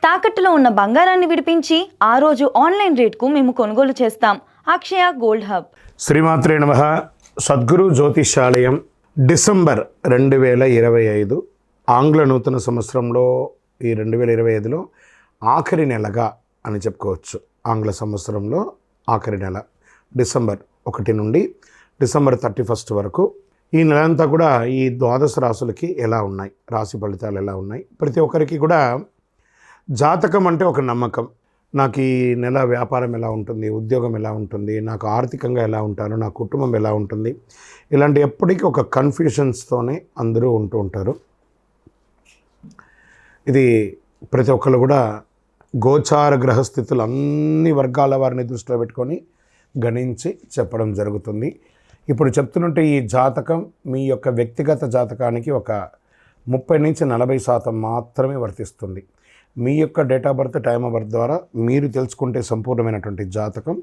తాకట్టులో ఉన్న బంగారాన్ని విడిపించి ఆ రోజు ఆన్లైన్ రేట్కు మేము కొనుగోలు చేస్తాం. అక్షయ గోల్డ్ హబ్. శ్రీమాత్రే నమః. సద్గురు జ్యోతిషాలయం డిసెంబర్ 2025 ఆంగ్ల నూతన సంవత్సరంలో ఈ 2025లో ఆఖరి నెలగా అని చెప్పుకోవచ్చు. ఆంగ్ల సంవత్సరంలో ఆఖరి నెల డిసెంబర్ 1 నుండి డిసెంబర్ 31 వరకు ఈ నెలంతా కూడా ఈ ద్వాదశ రాశులకి ఎలా ఉన్నాయి, రాశి ఫలితాలు ఎలా ఉన్నాయి, ప్రతి ఒక్కరికి కూడా జాతకం అంటే ఒక నమ్మకం. నాకు ఈ నెల వ్యాపారం ఎలా ఉంటుంది, ఉద్యోగం ఎలా ఉంటుంది, నాకు ఆర్థికంగా ఎలా ఉంటాను, నా కుటుంబం ఎలా ఉంటుంది, ఇలాంటి ఎప్పటికీ ఒక కన్ఫ్యూషన్స్తోనే అందరూ ఉంటూ ఉంటారు. ఇది ప్రతి ఒక్కరు కూడా గోచార గ్రహస్థితులు అన్ని వర్గాల వారిని దృష్టిలో పెట్టుకొని గణించి చెప్పడం జరుగుతుంది. ఇప్పుడు చెప్తున్నట్టు ఈ జాతకం మీ యొక్క వ్యక్తిగత జాతకానికి ఒక 30-40% మాత్రమే వర్తిస్తుంది. మీ యొక్క date of birth, time of birth ద్వారా మీరు తెలుసుకుంటే సంపూర్ణమైనటువంటి జాతకం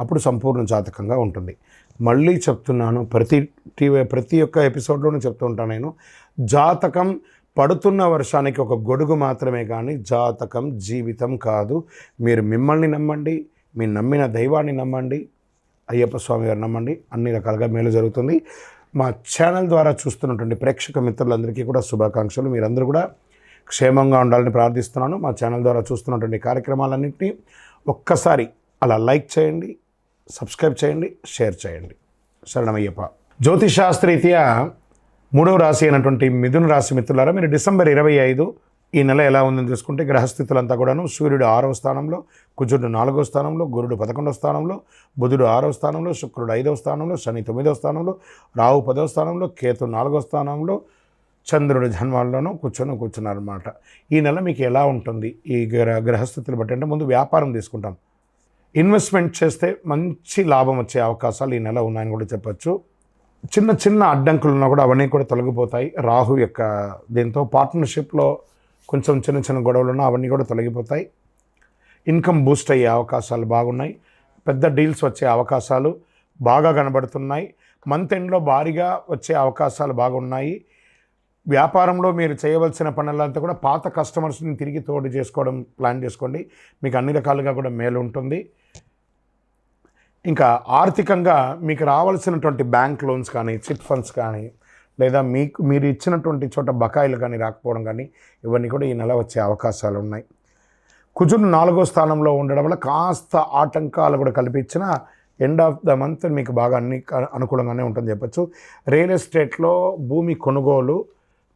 అప్పుడు సంపూర్ణ జాతకంగా ఉంటుంది. మళ్ళీ చెప్తున్నాను, ప్రతి ఒక్క ఎపిసోడ్లోనూ చెప్తూ ఉంటాను నేను, జాతకం పడుతున్న వర్షానికి ఒక గొడుగు మాత్రమే కానీ జాతకం జీవితం కాదు. మీరు మిమ్మల్ని నమ్మండి, మీ నమ్మిన దైవాన్ని నమ్మండి, అయ్యప్ప స్వామి గారు నమ్మండి, అన్ని రకాలుగా మేలు జరుగుతుంది. మా ఛానల్ ద్వారా చూస్తున్నటువంటి ప్రేక్షక మిత్రులందరికీ కూడా శుభాకాంక్షలు. మీరందరూ కూడా క్షేమంగా ఉండాలని ప్రార్థిస్తున్నాను. మా ఛానల్ ద్వారా చూస్తున్నటువంటి కార్యక్రమాలన్నింటినీ ఒక్కసారి అలా లైక్ చేయండి, సబ్స్క్రైబ్ చేయండి, షేర్ చేయండి. శరణమయ్యప్ప. జ్యోతిషాస్త్రరీత్యా 3వ రాశి అయినటువంటి మిథున రాశి మిత్రులారా, మీరు డిసెంబర్ 25 ఈ నెల ఎలా ఉందని చూసుకుంటే గ్రహస్థితులంతా కూడాను సూర్యుడు 6వ స్థానంలో, కుజుడు 4వ స్థానంలో, గురుడు 11వ స్థానంలో, బుధుడు 6వ స్థానంలో, శుక్రుడు 5వ స్థానంలో, శని 9వ స్థానంలో, రాహు 10వ స్థానంలో, కేతు 4వ స్థానంలో, చంద్రుడు జన్మాల్లోనూ కూర్చున్నారన్నమాట. ఈ నెల మీకు ఎలా ఉంటుంది ఈ గ్రహస్థితులు బట్టి అంటే, ముందు వ్యాపారం తీసుకుంటాం. ఇన్వెస్ట్మెంట్ చేస్తే మంచి లాభం వచ్చే అవకాశాలు ఈ నెల ఉన్నాయని కూడా చెప్పచ్చు. చిన్న అడ్డంకులు ఉన్నా కూడా అవన్నీ కూడా తొలగిపోతాయి. రాహు యొక్క దీంతో పార్ట్నర్షిప్లో కొంచెం చిన్న గొడవలు ఉన్నా అవన్నీ కూడా తొలగిపోతాయి. ఇన్కమ్ బూస్ట్ అయ్యే అవకాశాలు బాగున్నాయి. పెద్ద డీల్స్ వచ్చే అవకాశాలు బాగా కనబడుతున్నాయి. మంత్ ఎండ్లో భారీగా వచ్చే అవకాశాలు బాగున్నాయి. వ్యాపారంలో మీరు చేయవలసిన పనులంతా కూడా పాత కస్టమర్స్ని తిరిగి తోడు చేసుకోవడం ప్లాన్ చేసుకోండి. మీకు అన్ని రకాలుగా కూడా మేలు ఉంటుంది. ఇంకా ఆర్థికంగా మీకు రావాల్సినటువంటి బ్యాంక్ లోన్స్ కానీ, చిట్ ఫండ్స్ కానీ, లేదా మీరు ఇచ్చినటువంటి చోట బకాయిలు కానీ రాకపోవడం కానీ ఇవన్నీ కూడా ఈ నెల వచ్చే అవకాశాలు ఉన్నాయి. కుజుడు 4వ స్థానంలో ఉండడం వల్ల కాస్త ఆటంకాలు కూడా కల్పించిన ఎండ్ ఆఫ్ ద మంత్ మీకు బాగా అన్ని అనుకూలంగానే ఉంటుంది చెప్పచ్చు. రియల్ ఎస్టేట్లో భూమి కొనుగోలు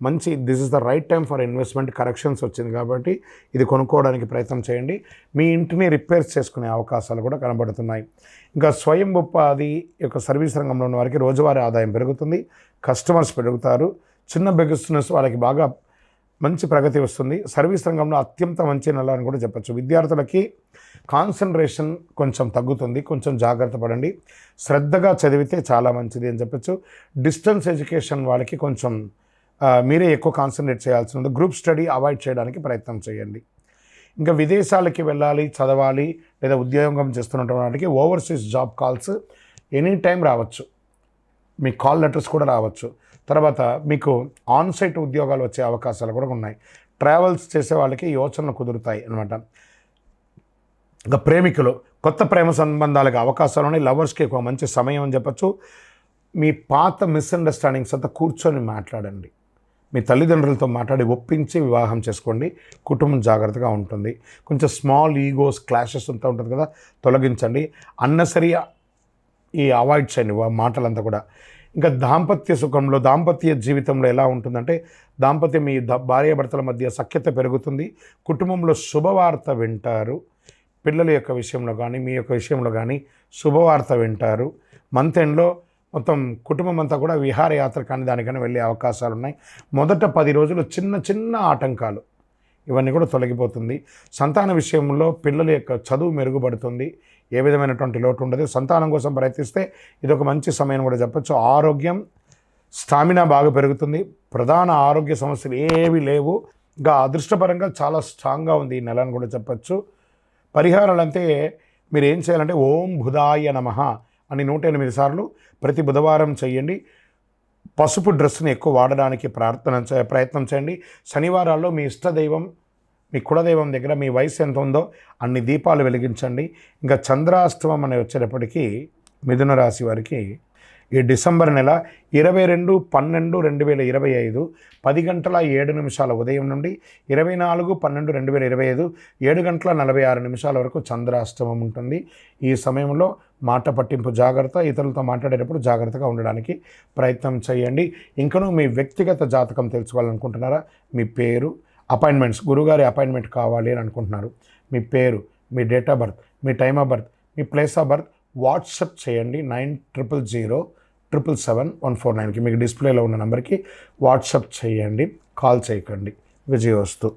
మంచి, this is the right time for investment. Corrections వచ్చింది కాబట్టి ఇది కొనుక్కోవడానికి ప్రయత్నం చేయండి. మీ ఇంటిని రిపేర్స్ చేసుకునే అవకాశాలు కూడా కనబడుతున్నాయి. ఇంకా స్వయం ఉపాధి యొక్క సర్వీస్ రంగంలో ఉన్న వారికి రోజువారీ ఆదాయం పెరుగుతుంది, కస్టమర్స్ పెరుగుతారు. చిన్న బిజినెస్ వాళ్ళకి బాగా మంచి ప్రగతి వస్తుంది. సర్వీస్ రంగంలో అత్యంత మంచి నెల అని కూడా చెప్పచ్చు. విద్యార్థులకి కాన్సన్ట్రేషన్ కొంచెం తగ్గుతుంది, కొంచెం జాగ్రత్త పడండి. శ్రద్ధగా చదివితే చాలా మంచిది అని చెప్పచ్చు. డిస్టెన్స్ ఎడ్యుకేషన్ వాళ్ళకి కొంచెం మీరే ఎక్కువ కాన్సన్ట్రేట్ చేయాల్సి ఉంది. గ్రూప్ స్టడీ అవాయిడ్ చేయడానికి ప్రయత్నం చేయండి. ఇంకా విదేశాలకి వెళ్ళాలి, చదవాలి లేదా ఉద్యోగం చేస్తున్నటువంటి వాటికి overseas job calls any time రావచ్చు. మీ కాల్ లెటర్స్ కూడా రావచ్చు. తర్వాత మీకు ఆన్సైట్ ఉద్యోగాలు వచ్చే అవకాశాలు కూడా ఉన్నాయి. ట్రావెల్స్ చేసే వాళ్ళకి యోచనలు కుదురుతాయి అన్నమాట. ఇంకా ప్రేమికులు కొత్త ప్రేమ సంబంధాలకు అవకాశాలు ఉన్నాయి. లవర్స్కి ఎక్కువ మంచి సమయం అని చెప్పచ్చు. మీ పాత మిస్అండర్స్టాండింగ్స్ అంతా కూర్చొని మాట్లాడండి. మీ తల్లిదండ్రులతో మాట్లాడి ఒప్పించి వివాహం చేసుకోండి. కుటుంబం జాగ్రత్తగా ఉంటుంది. కొంచెం స్మాల్ ఈగోస్, క్లాషెస్ అంతా ఉంటుంది కదా, తొలగించండి. అన్నసరి ఈ అవాయిడ్ చేయండి మాటలంతా కూడా. ఇంకా దాంపత్య సుఖంలో, దాంపత్య జీవితంలో ఎలా ఉంటుందంటే, దాంపత్యం మీ భార్యాభర్తల మధ్య సఖ్యత పెరుగుతుంది. కుటుంబంలో శుభవార్త వింటారు. పిల్లల యొక్క విషయంలో కానీ, మీ యొక్క విషయంలో కానీ శుభవార్త వింటారు. మంత్ ఎండ్లో మొత్తం కుటుంబం అంతా కూడా విహారయాత్ర కానీ దానికైనా వెళ్ళే అవకాశాలు ఉన్నాయి. మొదట 10 రోజులు చిన్న ఆటంకాలు ఇవన్నీ కూడా తొలగిపోతుంది. సంతాన విషయంలో పిల్లల యొక్క చదువు మెరుగుపడుతుంది. ఏ విధమైనటువంటి లోటు ఉండదు. సంతానం కోసం ప్రయత్నిస్తే ఇదొక మంచి సమయం కూడా చెప్పచ్చు. ఆరోగ్యం, స్టామినా బాగా పెరుగుతుంది. ప్రధాన ఆరోగ్య సమస్యలు ఏవి లేవు. ఇంకా అదృష్టపరంగా చాలా స్ట్రాంగ్గా ఉంది ఈ నెల అని కూడా చెప్పచ్చు. పరిహారాలు అంటే మీరు ఏం చేయాలంటే, ఓం బుధాయ నమః అని 108 సార్లు ప్రతి బుధవారం చేయండి. పసుపు డ్రెస్ని ఎక్కువ వాడడానికి ప్రయత్నం చేయండి. శనివారాల్లో మీ ఇష్టదైవం మీ కులదైవం దగ్గర మీ వయసు ఎంత ఉందో అన్ని దీపాలు వెలిగించండి. ఇంకా చంద్రాష్టమం అనే వచ్చేటప్పటికి మిథున రాశి వారికి ఈ డిసెంబర్ నెల 22/12/2025 10:07 ఉదయం నుండి 24/12/2025 7:46 వరకు చంద్రాష్టమం ఉంటుంది. ఈ సమయంలో మాట పట్టింపు జాగ్రత్త, ఇతరులతో మాట్లాడేటప్పుడు జాగ్రత్తగా ఉండడానికి ప్రయత్నం చేయండి. ఇంకనూ మీ వ్యక్తిగత జాతకం తెలుసుకోవాలనుకుంటున్నారా? మీ పేరు, అపాయింట్మెంట్స్, గురుగారి అపాయింట్మెంట్ కావాలి అని అనుకుంటున్నారు, మీ పేరు, మీ డేట్ ఆఫ్ బర్త్, మీ టైమ్ ఆఫ్ బర్త్, మీ ప్లేస్ ఆఫ్ బర్త్ వాట్సప్ చేయండి 9000077149కి. మీకు డిస్ప్లేలో ఉన్న నెంబర్కి వాట్సప్ చేయండి, కాల్ చేయకండి. విజయోస్తు.